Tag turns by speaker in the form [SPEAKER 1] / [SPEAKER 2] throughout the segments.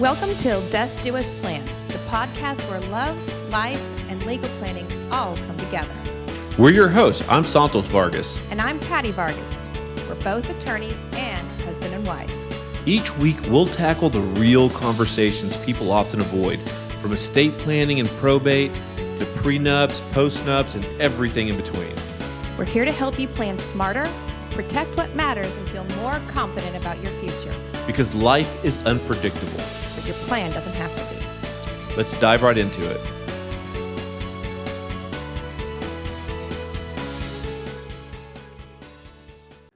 [SPEAKER 1] Welcome Till Death Do Us Plan, the podcast where love, life, and legal planning all come together.
[SPEAKER 2] We're your hosts. I'm Santos Vargas.
[SPEAKER 1] And I'm Patty Vargas. We're both attorneys and husband and wife.
[SPEAKER 2] Each week, we'll tackle the real conversations people often avoid, from estate planning and probate to prenups, postnups, and everything in between.
[SPEAKER 1] We're here to help you plan smarter, protect what matters, and feel more confident about your future.
[SPEAKER 2] Because life is unpredictable.
[SPEAKER 1] But your plan doesn't have to be.
[SPEAKER 2] Let's dive right into it.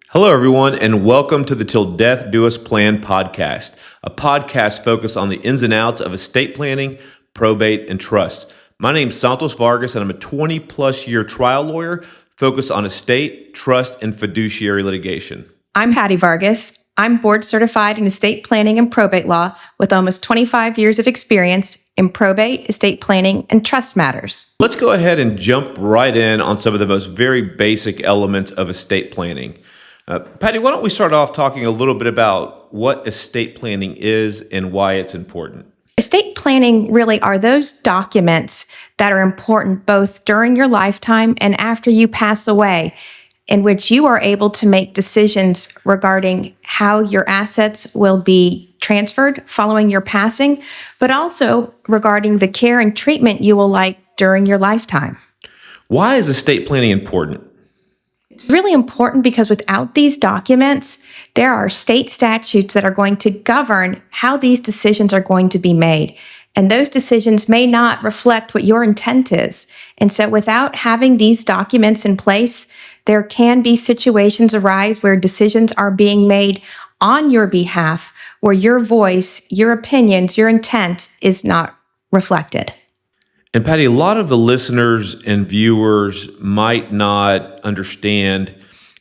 [SPEAKER 2] Hello, everyone, and welcome to the Till Death Do Us Plan podcast, a podcast focused on the ins and outs of estate planning, probate, and trust. My name is Santos Vargas, and I'm a 20-plus year trial lawyer focused on estate, trust, and fiduciary litigation.
[SPEAKER 1] I'm Patty Vargas. I'm board certified in estate planning and probate law with almost 25 years of experience in probate, estate planning, and trust matters.
[SPEAKER 2] Let's go ahead and jump right in on some of the most very basic elements of estate planning. Patty, why don't we start off talking a little bit about what estate planning is and why it's important?
[SPEAKER 1] Estate planning really are those documents that are important both during your lifetime and after you pass away, in which you are able to make decisions regarding how your assets will be transferred following your passing, but also regarding the care and treatment you will like during your lifetime.
[SPEAKER 2] Why is estate planning important?
[SPEAKER 1] It's really important because without these documents, there are state statutes that are going to govern how these decisions are going to be made. And those decisions may not reflect what your intent is. And so without having these documents in place, there can be situations arise where decisions are being made on your behalf, where your voice, your opinions, your intent is not reflected.
[SPEAKER 2] And Patty, a lot of the listeners and viewers might not understand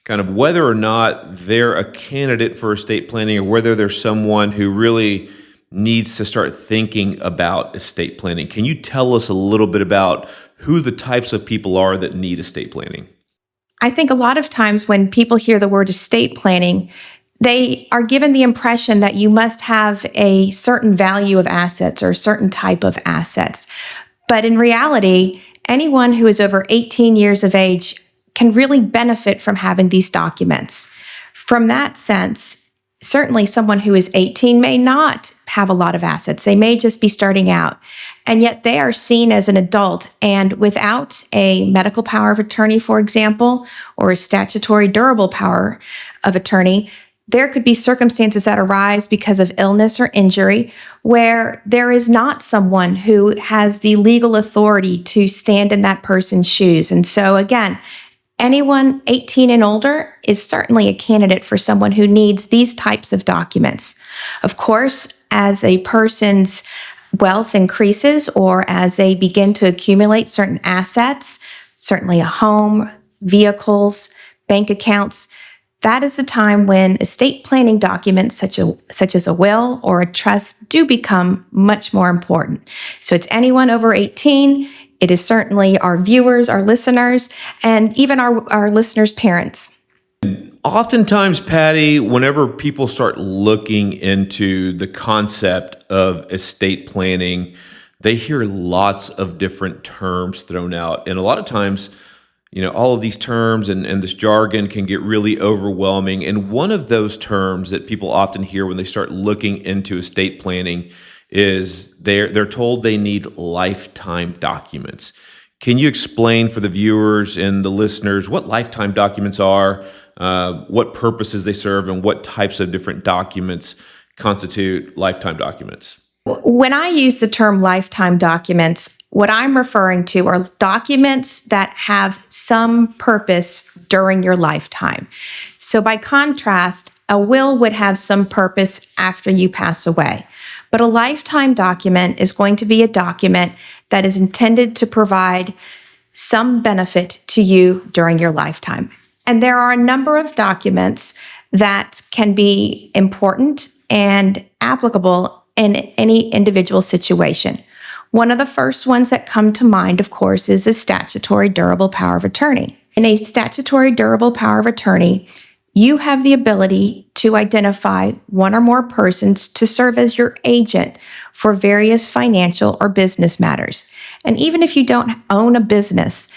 [SPEAKER 2] kind of whether or not they're a candidate for estate planning or whether they're someone who really needs to start thinking about estate planning. Can you tell us a little bit about who the types of people are that need estate planning?
[SPEAKER 1] I think a lot of times when people hear the word estate planning, they are given the impression that you must have a certain value of assets or a certain type of assets. But in reality, anyone who is over 18 years of age can really benefit from having these documents. From that sense, certainly someone who is 18 may not have a lot of assets. They may just be starting out, and yet they are seen as an adult. And without a medical power of attorney, for example, or a statutory durable power of attorney, there could be circumstances that arise because of illness or injury where there is not someone who has the legal authority to stand in that person's shoes. And so again, anyone 18 and older is certainly a candidate for someone who needs these types of documents. Of course, as a person's wealth increases or as they begin to accumulate certain assets, certainly a home, vehicles, bank accounts, that is the time when estate planning documents such as a will or a trust do become much more important. So it's anyone over 18. It is certainly our viewers, our listeners, and even our listeners' parents.
[SPEAKER 2] Oftentimes, Patty, whenever people start looking into the concept of estate planning, they hear lots of different terms thrown out. And a lot of times, all of these terms and this jargon can get really overwhelming. And one of those terms that people often hear when they start looking into estate planning is they're told they need lifetime documents. Can you explain for the viewers and the listeners what lifetime documents are, what purposes they serve, and what types of different documents constitute lifetime documents?
[SPEAKER 1] When I use the term lifetime documents, what I'm referring to are documents that have some purpose during your lifetime. So by contrast, a will would have some purpose after you pass away. But a lifetime document is going to be a document that is intended to provide some benefit to you during your lifetime. And there are a number of documents that can be important and applicable in any individual situation. One of the first ones that come to mind, of course, is a statutory durable power of attorney. In a statutory durable power of attorney, you have the ability to identify one or more persons to serve as your agent for various financial or business matters. And even if you don't own a business,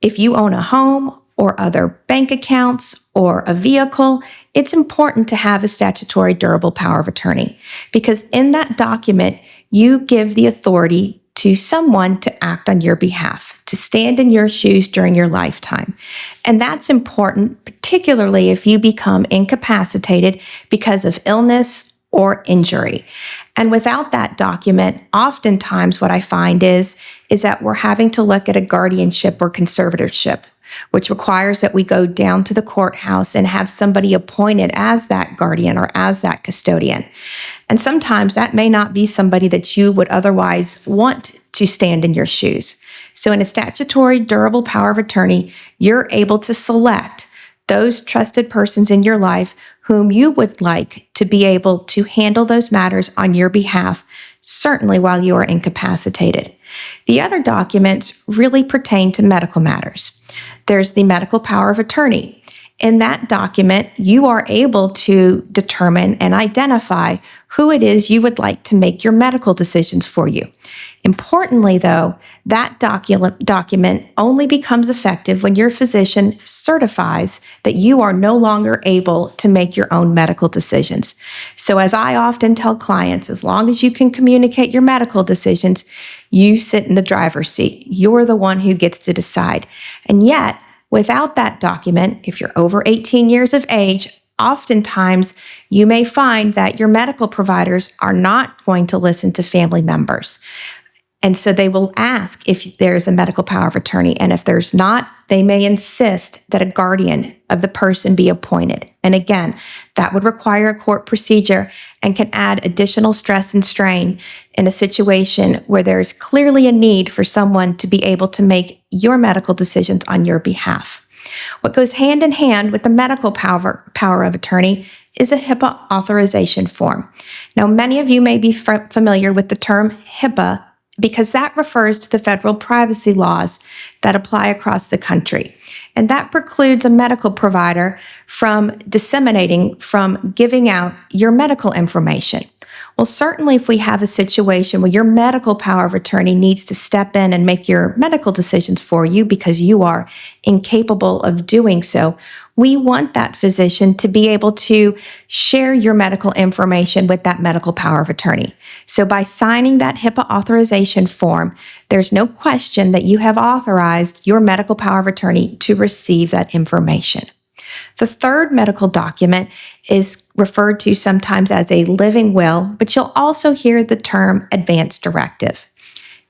[SPEAKER 1] if you own a home or other bank accounts or a vehicle, it's important to have a statutory durable power of attorney, because in that document, you give the authority to someone to act on your behalf, to stand in your shoes during your lifetime. And that's important, particularly if you become incapacitated because of illness or injury. And without that document, oftentimes what I find is that we're having to look at a guardianship or conservatorship, which requires that we go down to the courthouse and have somebody appointed as that guardian or as that custodian. And sometimes that may not be somebody that you would otherwise want to stand in your shoes. So in a statutory durable power of attorney, you're able to select those trusted persons in your life whom you would like to be able to handle those matters on your behalf, certainly while you are incapacitated. The other documents really pertain to medical matters. There's the medical power of attorney. In that document, you are able to determine and identify who it is you would like to make your medical decisions for you. Importantly, though, that document only becomes effective when your physician certifies that you are no longer able to make your own medical decisions. So as I often tell clients, as long as you can communicate your medical decisions, you sit in the driver's seat. You're the one who gets to decide. And yet, without that document, if you're over 18 years of age, oftentimes you may find that your medical providers are not going to listen to family members. And so they will ask if there's a medical power of attorney. And if there's not, they may insist that a guardian of the person be appointed. And again, that would require a court procedure and can add additional stress and strain in a situation where there's clearly a need for someone to be able to make your medical decisions on your behalf. What goes hand in hand with the medical power of attorney is a HIPAA authorization form. Now, many of you may be familiar with the term HIPAA because that refers to the federal privacy laws that apply across the country. And that precludes a medical provider from disseminating, from giving out your medical information. Well, certainly if we have a situation where your medical power of attorney needs to step in and make your medical decisions for you because you are incapable of doing so, we want that physician to be able to share your medical information with that medical power of attorney. So by signing that HIPAA authorization form, there's no question that you have authorized your medical power of attorney to receive that information. The third medical document is referred to sometimes as a living will, but you'll also hear the term advance directive.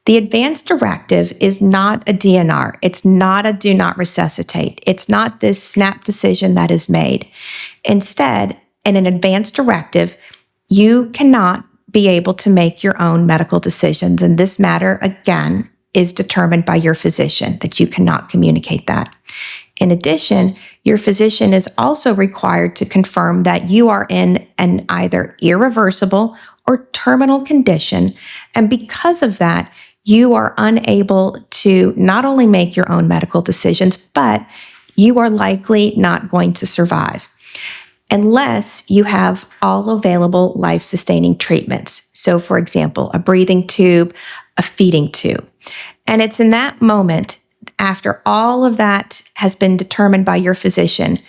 [SPEAKER 1] The advance directive is not a DNR. It's not a do not resuscitate. It's not this snap decision that is made. Instead, in an advance directive, you cannot be able to make your own medical decisions. And this matter, again, is determined by your physician, that you cannot communicate that. In addition, your physician is also required to confirm that you are in an either irreversible or terminal condition. And because of that, you are unable to not only make your own medical decisions, but you are likely not going to survive unless you have all available life-sustaining treatments. So, for example, a breathing tube, a feeding tube. And it's in that moment, after all of that has been determined by your physician,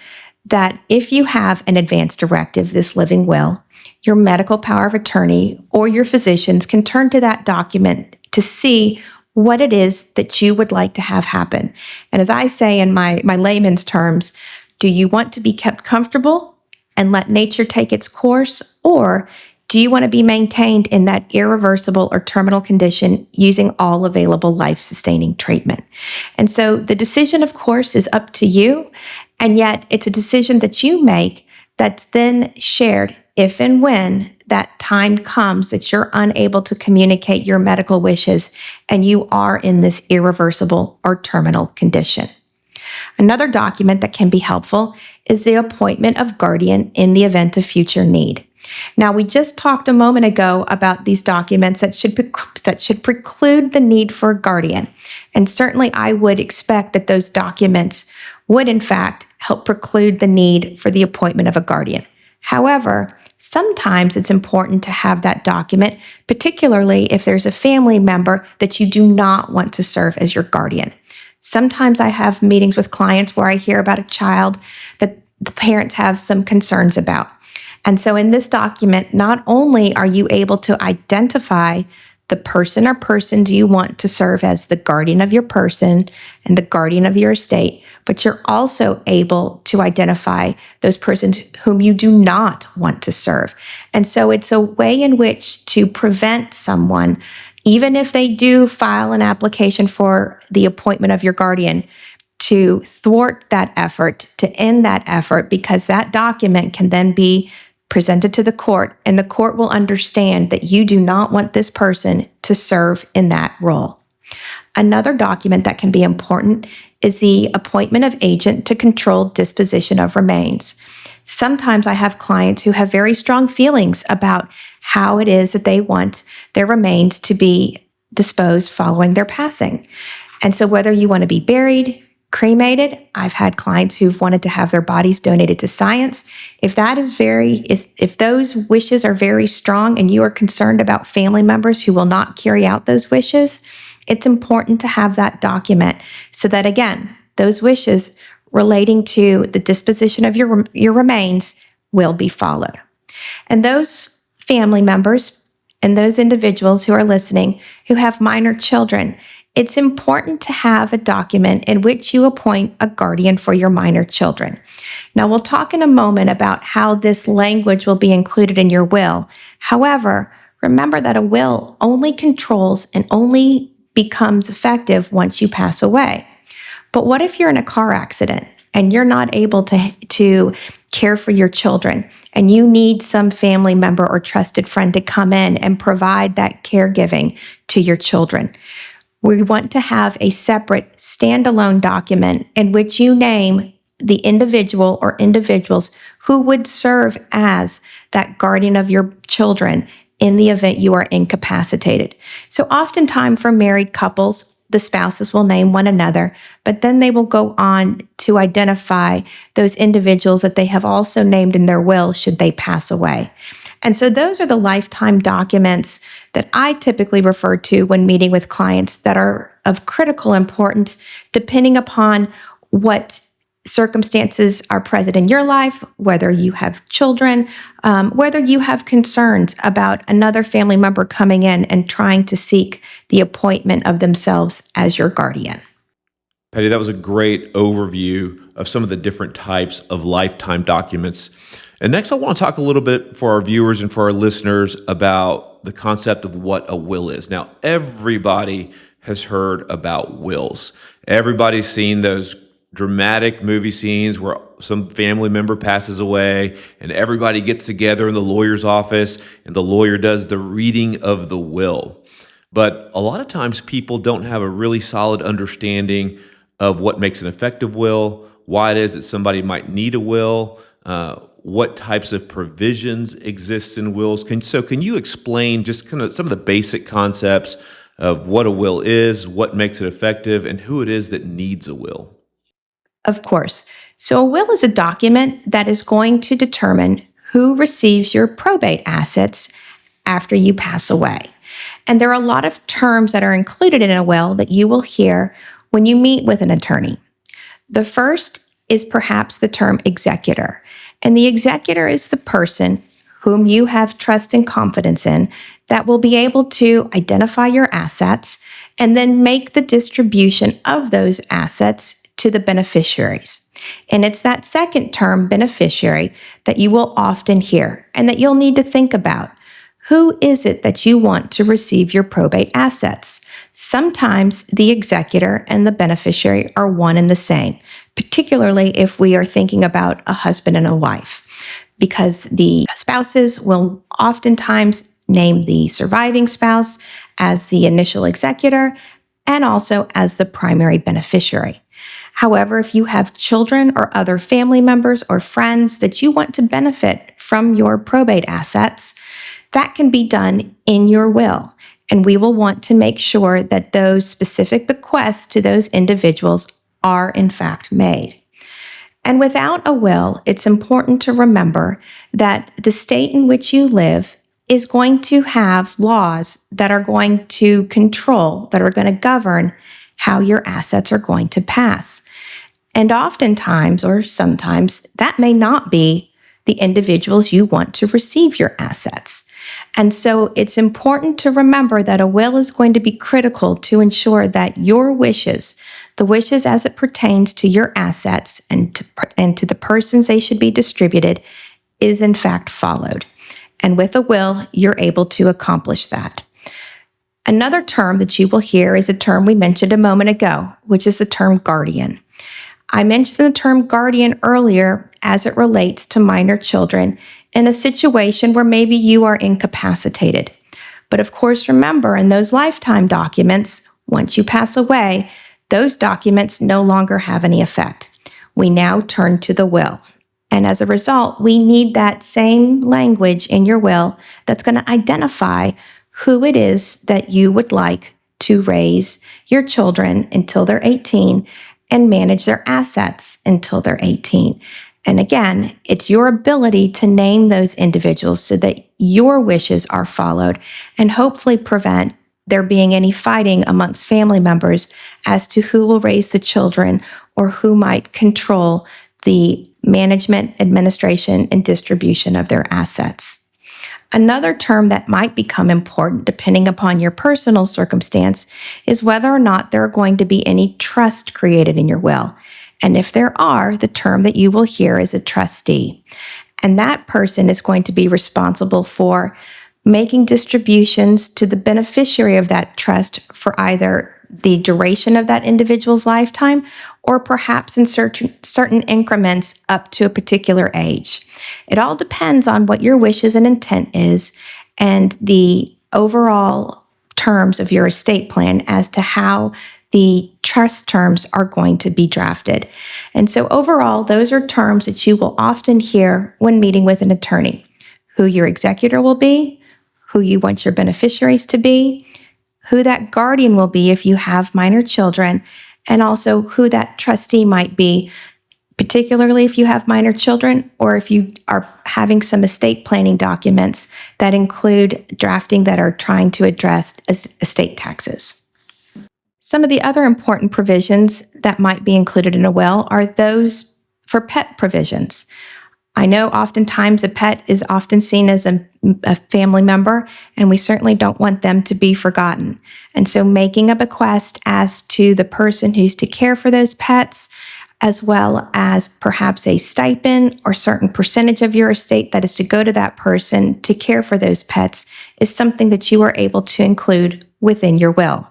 [SPEAKER 1] that if you have an advance directive, this living will, your medical power of attorney or your physicians can turn to that document to see what it is that you would like to have happen. And as I say in my layman's terms, do you want to be kept comfortable and let nature take its course, or do you want to be maintained in that irreversible or terminal condition using all available life-sustaining treatment? And so the decision, of course, is up to you, and yet it's a decision that you make that's then shared if and when that time comes that you're unable to communicate your medical wishes and you are in this irreversible or terminal condition. Another document that can be helpful is the appointment of guardian in the event of future need. Now, we just talked a moment ago about these documents that should preclude the need for a guardian. And certainly I would expect that those documents would in fact help preclude the need for the appointment of a guardian. However, sometimes it's important to have that document, particularly if there's a family member that you do not want to serve as your guardian. Sometimes I have meetings with clients where I hear about a child that the parents have some concerns about. And so in this document, not only are you able to identify the person or persons you want to serve as the guardian of your person and the guardian of your estate, but you're also able to identify those persons whom you do not want to serve. And so it's a way in which to prevent someone, even if they do file an application for the appointment of your guardian, to thwart that effort, to end that effort, because that document can then be presented to the court, and the court will understand that you do not want this person to serve in that role. Another document that can be important is the appointment of agent to control disposition of remains. Sometimes I have clients who have very strong feelings about how it is that they want their remains to be disposed following their passing. And so whether you want to be buried, cremated, I've had clients who've wanted to have their bodies donated to science. If those wishes are very strong and you are concerned about family members who will not carry out those wishes, it's important to have that document so that, again, those wishes relating to the disposition of your remains will be followed. And those family members and those individuals who are listening who have minor children, it's important to have a document in which you appoint a guardian for your minor children. Now, we'll talk in a moment about how this language will be included in your will. However, remember that a will only controls and only becomes effective once you pass away. But what if you're in a car accident and you're not able to care for your children, and you need some family member or trusted friend to come in and provide that caregiving to your children? We want to have a separate standalone document in which you name the individual or individuals who would serve as that guardian of your children in the event you are incapacitated. So oftentimes for married couples, the spouses will name one another, but then they will go on to identify those individuals that they have also named in their will should they pass away. And so those are the lifetime documents that I typically refer to when meeting with clients that are of critical importance, depending upon what circumstances are present in your life, whether you have children, whether you have concerns about another family member coming in and trying to seek the appointment of themselves as your guardian.
[SPEAKER 2] Patty, that was a great overview of some of the different types of lifetime documents. And next, I want to talk a little bit for our viewers and for our listeners about the concept of what a will is. Now, everybody has heard about wills. Everybody's seen those dramatic movie scenes where some family member passes away and everybody gets together in the lawyer's office and the lawyer does the reading of the will. But a lot of times people don't have a really solid understanding of what makes an effective will, why it is that somebody might need a will, what types of provisions exist in wills. Can you explain just kind of some of the basic concepts of what a will is, what makes it effective, and who it is that needs a will?
[SPEAKER 1] Of course. So a will is a document that is going to determine who receives your probate assets after you pass away. And there are a lot of terms that are included in a will that you will hear when you meet with an attorney. The first is perhaps the term executor. And the executor is the person whom you have trust and confidence in that will be able to identify your assets and then make the distribution of those assets to the beneficiaries. And it's that second term, beneficiary, that you will often hear and that you'll need to think about. Who is it that you want to receive your probate assets? Sometimes the executor and the beneficiary are one and the same, particularly if we are thinking about a husband and a wife, because the spouses will oftentimes name the surviving spouse as the initial executor and also as the primary beneficiary. However, if you have children or other family members or friends that you want to benefit from your probate assets, that can be done in your will. And we will want to make sure that those specific bequests to those individuals are in fact made. And without a will, it's important to remember that the state in which you live is going to have laws that are going to control, that are going to govern how your assets are going to pass. And oftentimes, or sometimes, that may not be the individuals you want to receive your assets. And so it's important to remember that a will is going to be critical to ensure that your wishes, the wishes as it pertains to your assets and to the persons they should be distributed, is in fact followed. And with a will, you're able to accomplish that. Another term that you will hear is a term we mentioned a moment ago, which is the term guardian. I mentioned the term guardian earlier as it relates to minor children in a situation where maybe you are incapacitated. But of course, remember, in those lifetime documents, once you pass away, those documents no longer have any effect. We now turn to the will. And as a result, we need that same language in your will that's going to identify who it is that you would like to raise your children until they're 18 and manage their assets until they're 18. And again, it's your ability to name those individuals so that your wishes are followed and hopefully prevent there being any fighting amongst family members as to who will raise the children or who might control the management, administration, and distribution of their assets. Another term that might become important depending upon your personal circumstance is whether or not there are going to be any trust created in your will. And if there are, the term that you will hear is a trustee. And that person is going to be responsible for making distributions to the beneficiary of that trust for either the duration of that individual's lifetime or perhaps in certain increments up to a particular age. It all depends on what your wishes and intent is and the overall terms of your estate plan as to how the trust terms are going to be drafted. And so overall, those are terms that you will often hear when meeting with an attorney: who your executor will be, who you want your beneficiaries to be, who that guardian will be if you have minor children, and also who that trustee might be, particularly if you have minor children or if you are having some estate planning documents that include drafting that are trying to address estate taxes. Some of the other important provisions that might be included in a will are those for pet provisions. I know oftentimes a pet is often seen as a family member, and we certainly don't want them to be forgotten. And so making a bequest as to the person who's to care for those pets, as well as perhaps a stipend or certain percentage of your estate that is to go to that person to care for those pets, is something that you are able to include within your will.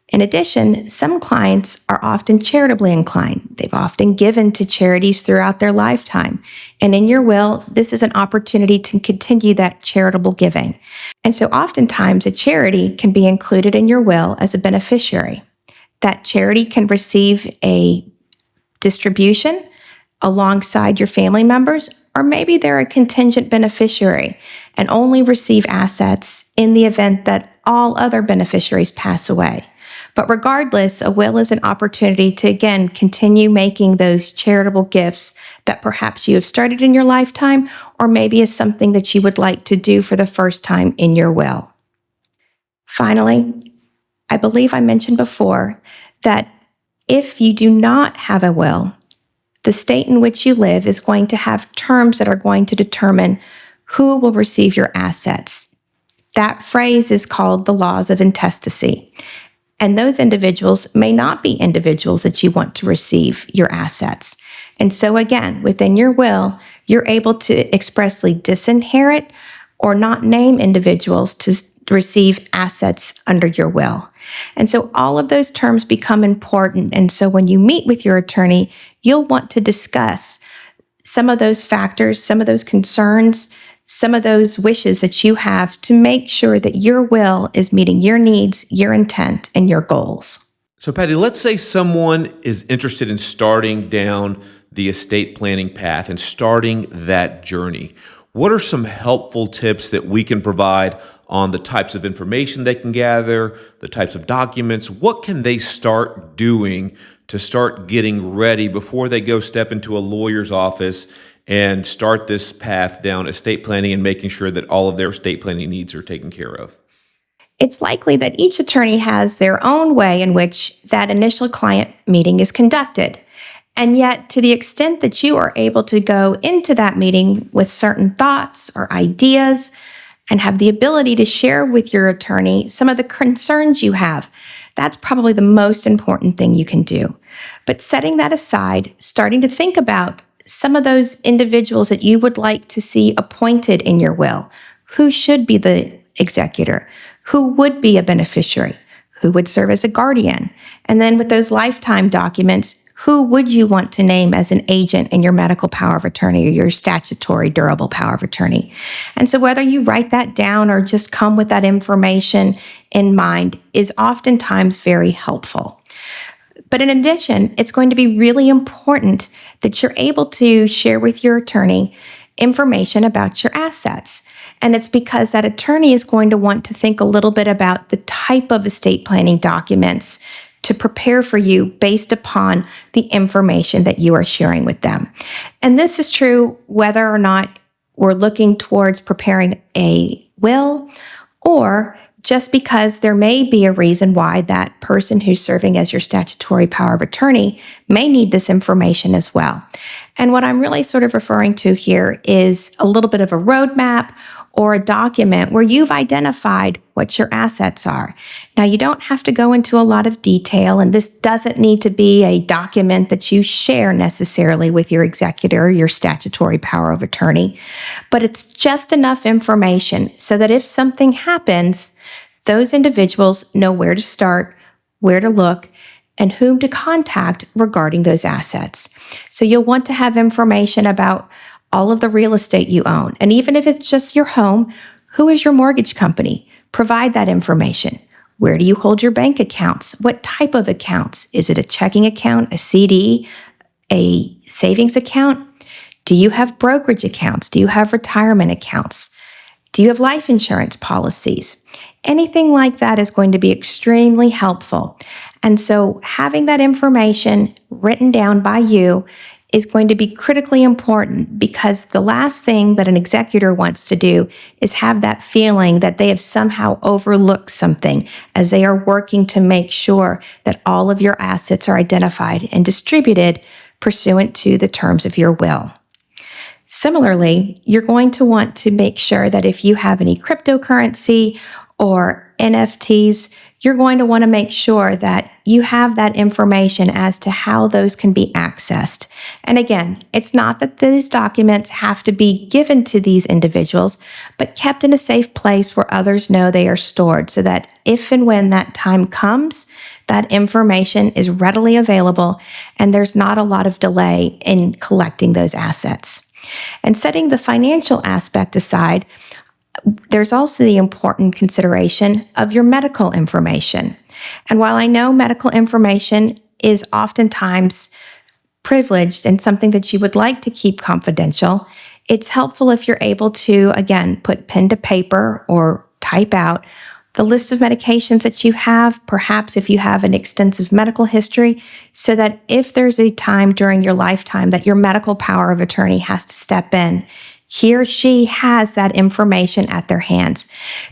[SPEAKER 1] In addition, some clients are often charitably inclined. They've often given to charities throughout their lifetime. And in your will, this is an opportunity to continue that charitable giving. And so oftentimes a charity can be included in your will as a beneficiary. That charity can receive a distribution alongside your family members, or maybe they're a contingent beneficiary and only receive assets in the event that all other beneficiaries pass away. But regardless, a will is an opportunity to, again, continue making those charitable gifts that perhaps you have started in your lifetime, or maybe is something that you would like to do for the first time in your will. Finally, I believe I mentioned before that if you do not have a will, the state in which you live is going to have terms that are going to determine who will receive your assets. That phrase is called the laws of intestacy. And those individuals may not be individuals that you want to receive your assets. And so again, within your will, you're able to expressly disinherit or not name individuals to receive assets under your will. And so all of those terms become important. And so when you meet with your attorney, you'll want to discuss some of those factors, some of those concerns, some of those wishes that you have to make sure that your will is meeting your needs, your intent, and your goals.
[SPEAKER 2] So, Patty, let's say someone is interested in starting down the estate planning path and starting that journey. What are some helpful tips that we can provide on the types of information they can gather, the types of documents? What can they start doing to start getting ready before they go step into a lawyer's office and start this path down estate planning and making sure that all of their estate planning needs are taken care of?
[SPEAKER 1] It's likely that each attorney has their own way in which that initial client meeting is conducted. And yet, to the extent that you are able to go into that meeting with certain thoughts or ideas and have the ability to share with your attorney some of the concerns you have, that's probably the most important thing you can do. But setting that aside, starting to think about some of those individuals that you would like to see appointed in your will. Who should be the executor? Who would be a beneficiary? Who would serve as a guardian? And then with those lifetime documents, who would you want to name as an agent in your medical power of attorney or your statutory durable power of attorney? And so whether you write that down or just come with that information in mind is oftentimes very helpful. But in addition, it's going to be really important that you're able to share with your attorney information about your assets. And it's because that attorney is going to want to think a little bit about the type of estate planning documents to prepare for you based upon the information that you are sharing with them. And this is true whether or not we're looking towards preparing a will, or just because there may be a reason why that person who's serving as your statutory power of attorney may need this information as well. And what I'm really sort of referring to here is a little bit of a roadmap or a document where you've identified what your assets are. Now, you don't have to go into a lot of detail, and this doesn't need to be a document that you share necessarily with your executor or your statutory power of attorney, but it's just enough information so that if something happens, those individuals know where to start, where to look, and whom to contact regarding those assets. So you'll want to have information about all of the real estate you own. And even if it's just your home, who is your mortgage company? Provide that information. Where do you hold your bank accounts? What type of accounts? Is it a checking account, a CD, a savings account? Do you have brokerage accounts? Do you have retirement accounts? Do you have life insurance policies? Anything like that is going to be extremely helpful. And so having that information written down by you is going to be critically important, because the last thing that an executor wants to do is have that feeling that they have somehow overlooked something as they are working to make sure that all of your assets are identified and distributed pursuant to the terms of your will. Similarly, you're going to want to make sure that if you have any cryptocurrency or NFTs, you're going to want to make sure that you have that information as to how those can be accessed. And again, it's not that these documents have to be given to these individuals, but kept in a safe place where others know they are stored, so that if and when that time comes, that information is readily available and there's not a lot of delay in collecting those assets. And setting the financial aspect aside, there's also the important consideration of your medical information. And while I know medical information is oftentimes privileged and something that you would like to keep confidential, it's helpful if you're able to, again, put pen to paper or type out the list of medications that you have, perhaps if you have an extensive medical history, so that if there's a time during your lifetime that your medical power of attorney has to step in, he or she has that information at their hands.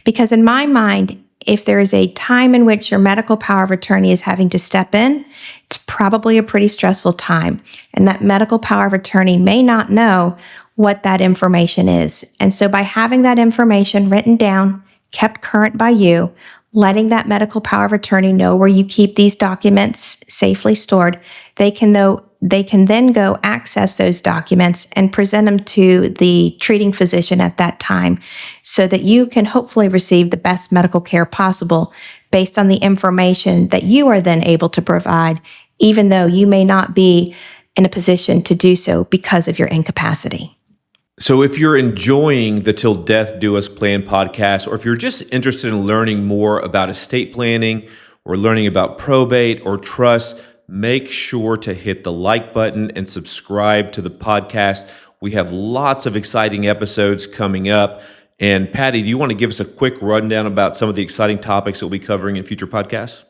[SPEAKER 1] Because in my mind, if there is a time in which your medical power of attorney is having to step in, it's probably a pretty stressful time. And that medical power of attorney may not know what that information is. And so by having that information written down, kept current by you, letting that medical power of attorney know where you keep these documents safely stored, they can then go access those documents and present them to the treating physician at that time, so that you can hopefully receive the best medical care possible based on the information that you are then able to provide, even though you may not be in a position to do so because of your incapacity.
[SPEAKER 2] So if you're enjoying the Till Death Do Us Plan podcast, or if you're just interested in learning more about estate planning or learning about probate or trust, make sure to hit the like button and subscribe to the podcast. We have lots of exciting episodes coming up. And Patty, do you want to give us a quick rundown about some of the exciting topics that we'll be covering in future podcasts?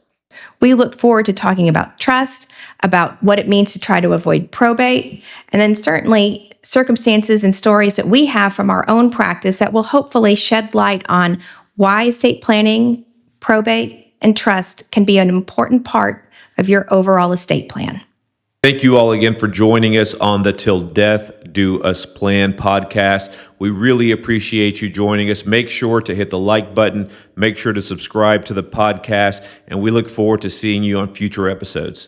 [SPEAKER 1] We look forward to talking about trust, about what it means to try to avoid probate, and then certainly circumstances and stories that we have from our own practice that will hopefully shed light on why estate planning, probate, and trust can be an important part of your overall estate plan.
[SPEAKER 2] Thank you all again for joining us on the Till Death Do Us Plan podcast. We really appreciate you joining us. Make sure to hit the like button. Make sure to subscribe to the podcast, and we look forward to seeing you on future episodes.